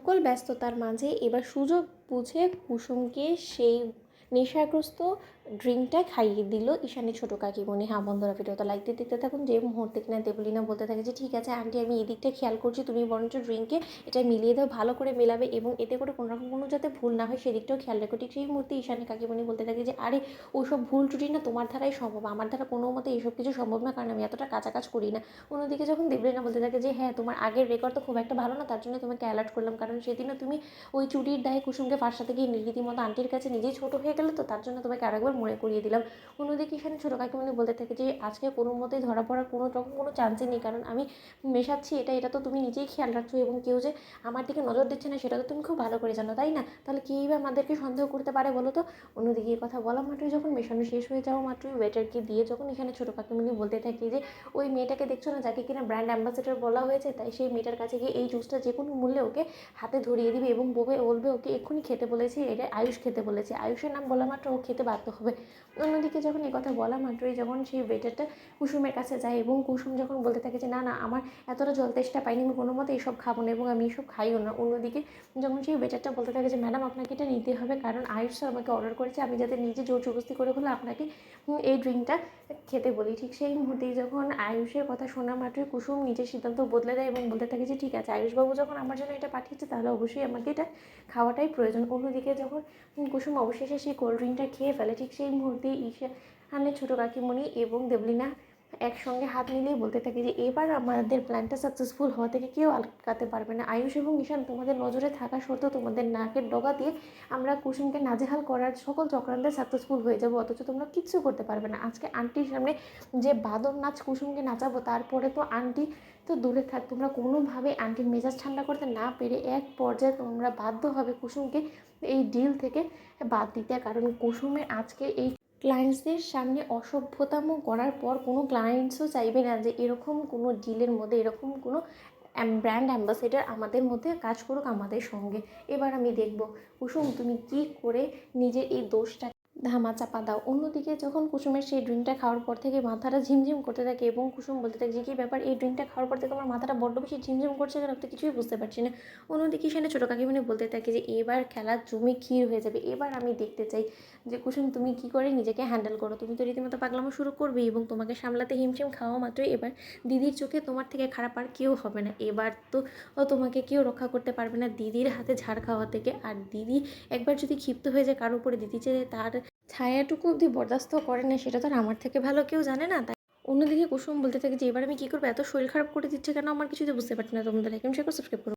সকল ব্যস্ততার মাঝে এবার সুযোগ বুঝে কুসুমকে সেই নেশাগ্রস্ত ড্রিঙ্কটা খাইয়ে দিল ঈশানী ছোটো কাকিমণি। হ্যাঁ বন্ধুরা, ভিডিওটা লাইক দিয়ে দেখতে থাকুন। যে মুহূর্তে কিনা দেবলীনা বলতে থাকে যে ঠিক আছে আন্টি, আমি এদিকটা খেয়াল করছি, তুমি বরঞ্চ ড্রিঙ্কে এটা মিলিয়ে দাও, ভালো করে মেলাবে এবং এতে করে কোনোরকম কোনো যাতে ভুল না হয় সেদিকটাও খেয়াল রেখো। ঠিক সেই মুহূর্তে ঈশানী কাকিমণি বলতে থাকে যে আরে ওইসব ভুল ত্রুটি না তোমার দ্বারাই সম্ভব, আমার দ্বারা কোনো মতে এইসব কিছু সম্ভব না, কারণ আমি এতটা কাঁচা কাজ করি না। অন্যদিকে যখন দেবলীনা বলতে থাকে যে হ্যাঁ তোমার আগের রেকর্ড তো খুব একটা ভালো না, তার জন্য তোমাকে অ্যালার্ট করলাম, কারণ সেদিনও তুমি ওই চুরির দায়ে কুসুমকে ফাঁসাতে গিয়ে রীতিমতো আন্টির কাছে নিজেই ছোটো হয়ে গেলে, তো তার জন্য তোমাকে আরেকবার মনে করিয়ে দিলাম। অন্যদিকে এখানে ছোটো কাকিমণি বলতে থাকে যে আজকে কোনো মতেই ধরা পড়ার কোনো রকম কোনো চান্সই নেই, কারণ আমি মেশাচ্ছি এটা তো তুমি নিজেই খেয়াল রাখছো এবং কেউ যে আমার দিকে নজর দিচ্ছে না সেটা তো তুমি খুব ভালো করে জানো, তাই না? তাহলে কেই বা আমাদেরকে সন্দেহ করতে পারে বলো তো? অন্যদিকে এই কথা বলা মাত্রই যখন মেশানো শেষ হয়ে যাওয়া মাত্রই ওয়েটারকে দিয়ে যখন এখানে ছোটো কাকিমণি বলতে থাকে যে ওই মেয়েটাকে দেখছো না, যাকে কিনা ব্র্যান্ড অ্যাম্বাসেডর বলা হয়েছে, তাই সেই মেয়েটার কাছে গিয়ে এই জুসটা যে কোনো মূল্যে ওকে হাতে ধরিয়ে দিবে এবং বলবে ওকে এক্ষুনি খেতে বলেছি, এটা আয়ুষ খেতে বলেছে, আয়ুষের নাম বলা মাত্র ও খেতে বাধ্য হবে। অন্যদিকে যখন এই কথা বলা মাত্রই যখন সেই ওয়েটারটা কুসুমের কাছে যায় এবং কুসুম যখন বলতে থাকে যে না না, আমার এতটা জল তেষ্টা পাইনি, আমি কোনো মতে এইসব খাবো না এবং আমি এইসব খাইও না। অন্যদিকে যখন সেই ওয়েটারটা বলতে থাকে যে ম্যাডাম আপনাকে এটা নিতে হবে, কারণ আয়ুষ স্যার আমাকে অর্ডার করেছে, আমি যাতে নিজে জোর জবরদস্তি করে হলে আপনাকে এই ড্রিঙ্কটা খেতে বলি। ঠিক সেই মুহূর্তেই যখন আয়ুষের কথা শোনা মাত্রই কুসুম নিজের সিদ্ধান্ত বদলে দেয় এবং বলতে থাকে যে ঠিক আছে, আয়ুষবাবু যখন আমার জন্য এটা পাঠিয়েছে তাহলে অবশ্যই আমাকে এটা খাওয়াটাই প্রয়োজন। অন্যদিকে যখন কুসুম অবশেষে সেই কোল্ড ড্রিঙ্কটা খেয়ে ফেলে, ঠিক সেই মুহূর্তেই ঈশানের ছোটো কাকিমণি এবং দেবলীনা একসঙ্গে হাত মিলিয়ে বলতে থাকে যে এবার আমাদের প্ল্যানটা সাকসেসফুল হওয়া থেকে কেউ আটকাতে পারবে না। আয়ুষ এবং ঈশান, তোমাদের নজরে থাকা সত্ত্বেও তোমাদের নাকের ডগা দিয়ে আমরা কুসুমকে নাজেহাল করার সকল চক্রান্তে সাকসেসফুল হয়ে যাবো, অথচ তোমরা কিচ্ছু করতে পারবে না। আজকে আন্টির সামনে যে বাদর নাচ কুসুমকে নাচাবো, তারপরে তো আন্টি তো দূরে থাক, তোমরা কোনোভাবে আন্টির মেজাজ ঠান্ডা করতে না পেরে এক পর্যায়ে তোমরা বাধ্য হবে কুসুমকে এই ডিল থেকে বাদ দিতে, কারণ কুসুমের আজকে এই ক্লায়েন্টসদের সামনে অসভ্যতামো করার পর কোনো ক্লায়েন্টসও চাইবে না যে এরকম কোনো ডিলের মধ্যে এরকম কোনো ব্র্যান্ড অ্যাম্বাসেডর আমাদের মধ্যে কাজ করুক আমাদের সঙ্গে। এবার আমি দেখব কুসুম তুমি কি করে নিজের এই দোষটা ধামা চাপা দাও। অন্যদিকে যখন কুসুমের সেই ড্রিঙ্কটা খাওয়ার পর থেকে মাথাটা ঝিমঝিম করতে থাকে এবং কুসুম বলতে থাকে যে কী ব্যাপার, এই ড্রিঙ্কটা খাওয়ার পর থেকে আমার মাথাটা বড্ড বেশি ঝিমঝিম করছে কেন, তো কিছুই বুঝতে পারছি না। অন্যদিকে সেখানে ছোটো কাকিমণি বলতে থাকে যে এবার খেলা জমি ক্ষীর হয়ে যাবে, এবার আমি দেখতে চাই যে কুসুম তুমি কী করে নিজেকে হ্যান্ডেল করো। তুমি তো রীতিমতো পাগলামো শুরু করবে এবং তোমাকে সামলাতে হিমশিম খাওয়া মাত্রই এবার দিদির চোখে তোমার থেকে খারাপ আর কেউ হবে না। এবার তো তোমাকে কেউ রক্ষা করতে পারবে না দিদির হাতে ঝাড় খাওয়া থেকে। আর দিদি একবার যদি ক্ষিপ্ত হয়ে যায় কারোর উপরে, দিদি যে তার ছায়াটুকু অবধি বরদাস্ত করে না সেটা তো আর আমার থেকে ভালো কেউ জানে না। তাই অন্যদিকে কুসুম বলতে থাকে যে এবার আমি কী করবো, এত শরীর খারাপ করে দিচ্ছে কেন আমার, কিছুই তো বুঝতে পারছি না। তোমাদের লাইক এবং শেয়ার করে সাবস্ক্রাইব করো।